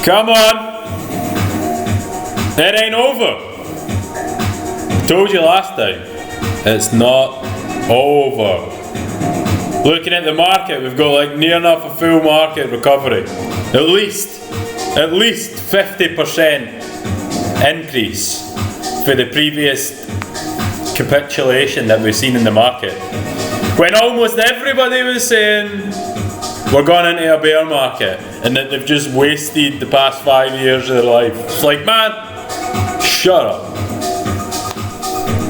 Come on. It ain't over. Told you last time. It's not over. Looking at the market, we've got like near enough a full market recovery. At least 50% increase for the previous capitulation that we've seen in the market. When almost everybody was saying we're going into a bear market and that they've just wasted the past 5 years of their life. It's like, man, shut up.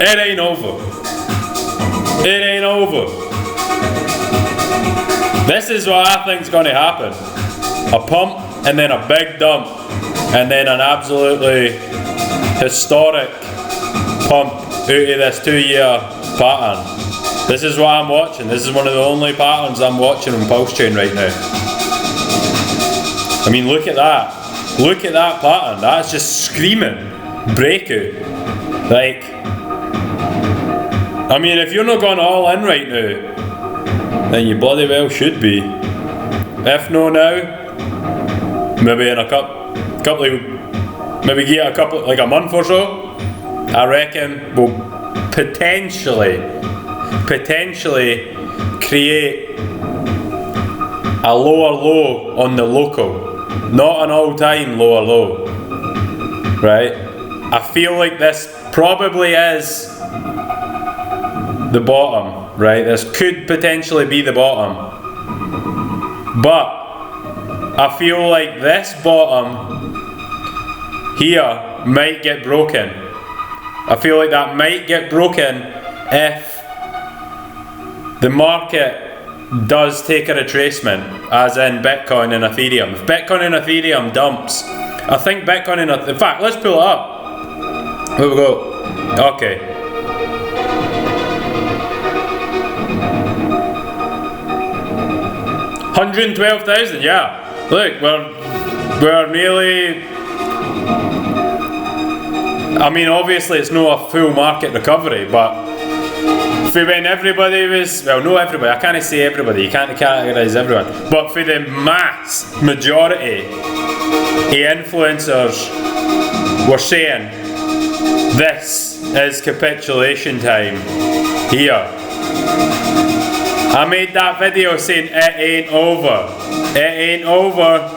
It ain't over. It ain't over. This is what I think's going to happen. A pump and then a big dump and then an absolutely historic pump out of this 2-year pattern. This is what I'm watching. This is one of the only patterns I'm watching on Pulsechain right now. I mean, look at that. Look at that pattern. That's just screaming breakout. Like, I mean, if you're not going all in right now, then you bloody well should be. If no now, maybe in a couple of, maybe get a couple, like a month or so, I reckon we'll potentially create a lower low on the local, not an all-time lower low, right? I feel like this probably is the bottom, right? This could potentially be the bottom, but I feel like this bottom here might get broken. I feel like that might get broken if the market does take a retracement, as in Bitcoin and Ethereum. If Bitcoin and Ethereum dumps, I think Bitcoin and in fact, let's pull it up. Here we go. Okay. $112,000, yeah. Look, we're nearly. I mean, obviously it's not a full market recovery, but for when everybody was, well, not everybody, I can't say everybody, you can't categorise everyone, but for the mass majority, the influencers were saying, this is capitulation time here. I made that video saying it ain't over. It ain't over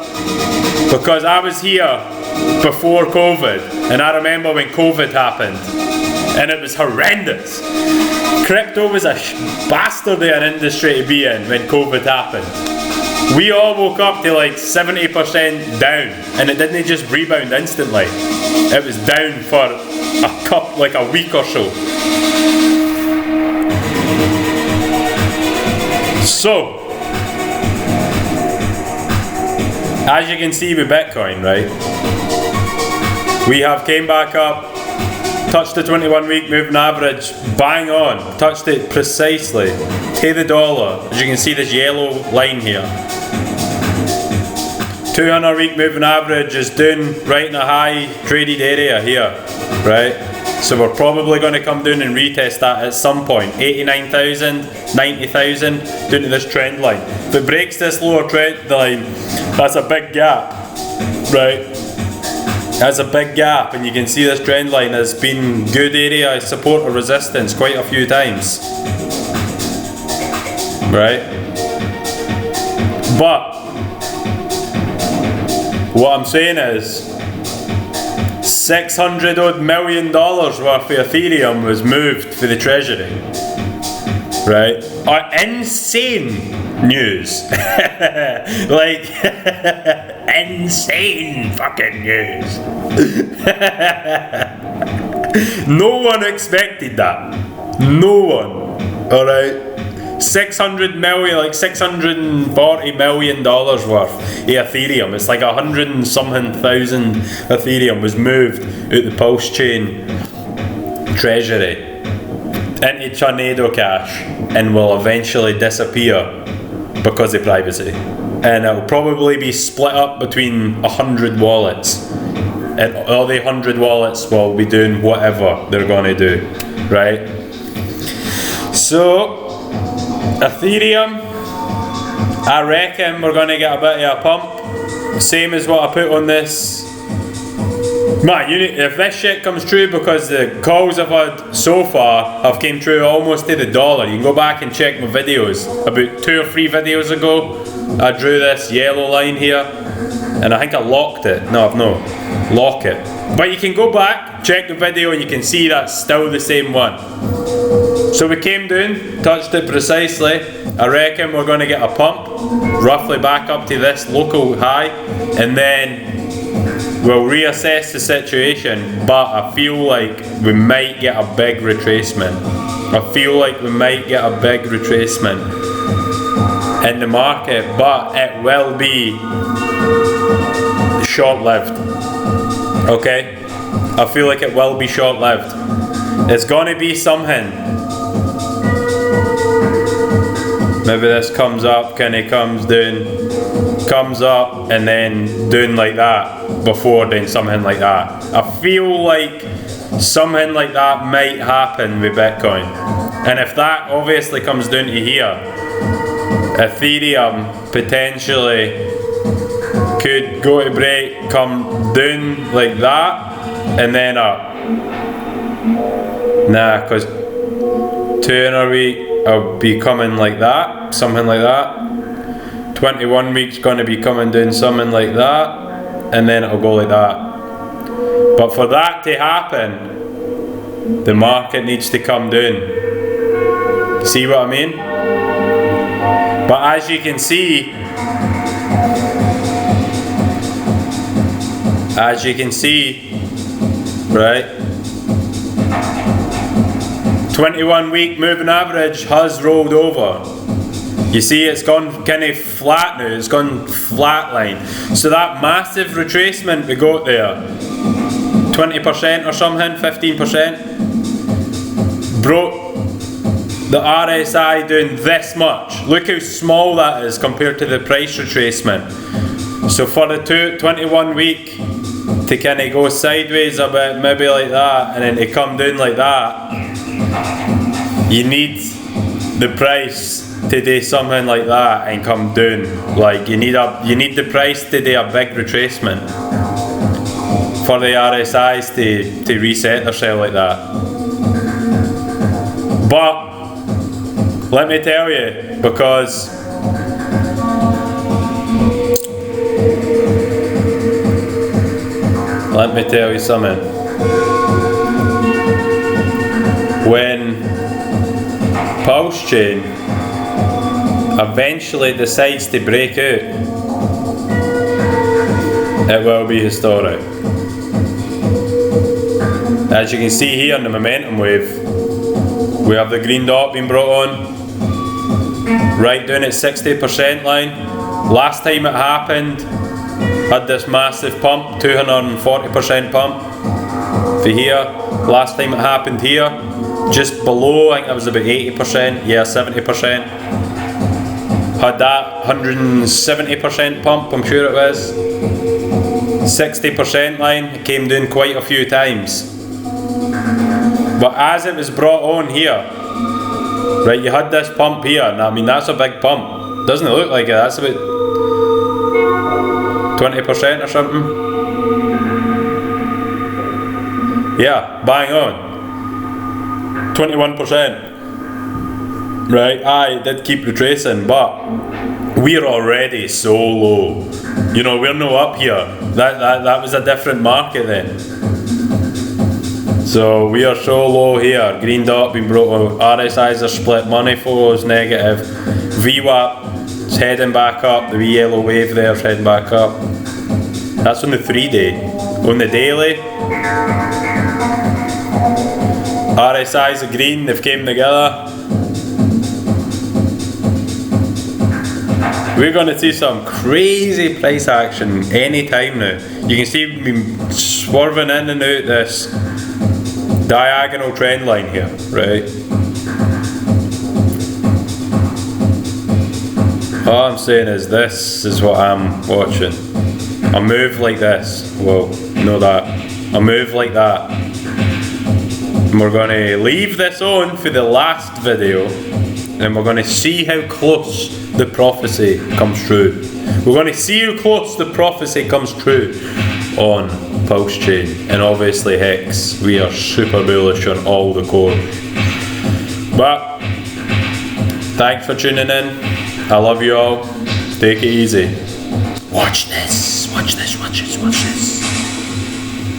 because I was here before COVID, and I remember when COVID happened, and it was horrendous. Crypto was a bastard of an industry to be in when COVID happened. We all woke up to like 70% down, and it didn't just rebound instantly. It was down for like a week or so. So, as you can see with Bitcoin, right? We have came back up, touched the 21-week moving average, bang on, touched it precisely to the dollar. As you can see, this yellow line here. 200-week moving average is down right in a high traded area here, right? So we're probably going to come down and retest that at some point. 89,000, 90,000, down to this trend line. If it breaks this lower trend line, that's a big gap, right? That's a big gap, and you can see this trend line has been good area of support or resistance quite a few times, right? But what I'm saying is $600 odd million worth of Ethereum was moved for the treasury, right? Insane news. Like insane fucking news. No one expected that. No one. Alright? 600 million, like $640 million worth of Ethereum. It's like 100 and something thousand Ethereum was moved out the Pulsechain treasury into Tornado Cash and will eventually disappear because of privacy. And it'll probably be split up between 100 wallets. And all the 100 wallets will be doing whatever they're going to do. Right? So, Ethereum, I reckon we're going to get a bit of a pump. same as what I put on this. Man, if this shit comes true, because the calls I've had so far have came true almost to the dollar. You can go back and check my videos. About 2 or 3 videos ago, I drew this yellow line here, and I think I locked it. No, I've not. Lock it. But you can go back, check the video, and you can see that's still the same one. So we came down, touched it precisely. I reckon we're going to get a pump, roughly back up to this local high, and then we'll reassess the situation, but I feel like we might get a big retracement. I feel like we might get a big retracement in the market, but it will be short-lived. Okay? I feel like it will be short-lived. It's gonna be something. Maybe this comes up, kinda comes down, comes up, and then doing like that before doing something like that. I feel like something like that might happen with Bitcoin. And if that obviously comes down to here, Ethereum potentially could go to break, come down like that, and then up. Nah, because 2 in a week I'll be coming like that, something like that. 21 weeks going to be coming down something like that, and then it'll go like that. But for that to happen, the market needs to come down. See what I mean? But as you can see, right, 21 week moving average has rolled over. You see, it's gone kind of flat now, it's gone flat line. So that massive retracement we got there, 20% or something, 15%, broke the RSI doing this much. Look how small that is compared to the price retracement. So for the 21 week to kind of go sideways a bit, maybe like that, and then to come down like that, you need the price to do something like that and come down. Like you need the price to do a big retracement for the RSIs to reset themselves like that. But let me tell you, because let me tell you something. When Pulsechain eventually decides to break out, it will be historic. As you can see here in the momentum wave, we have the green dot being brought on, right down at 60% line. Last time it happened, had this massive pump, 240% pump for here. Last time it happened here, just below, I think it was about 80%, yeah, 70%. Had that 170% pump, I'm sure it was. 60% line, it came down quite a few times. But as it was brought on here, right, you had this pump here, and I mean that's a big pump. Doesn't it look like it? That's about 20% or something. Yeah, bang on. 21%. Right, I did keep retracing, but we're already so low. You know, we're no up here. That was a different market then. So we are so low here. Green dot being brought on. RSIs are split. Money flow is negative. VWAP is heading back up. The wee yellow wave there is heading back up. That's on the 3-day. On the daily, RSIs are green. They've came together. We're going to see some crazy price action any time now. You can see we've been swerving in and out this diagonal trend line here, right? All I'm saying is this is what I'm watching. A move like this. Well, know that. A move like that. And we're going to leave this on for the last video, and we're going to see how close the prophecy comes true. We're going to see how close the prophecy comes true on Pulsechain, and obviously Hex. We are super bullish on all the core. But thanks for tuning in. I love you all. Take it easy. Watch this. Watch this. Watch this. Watch this.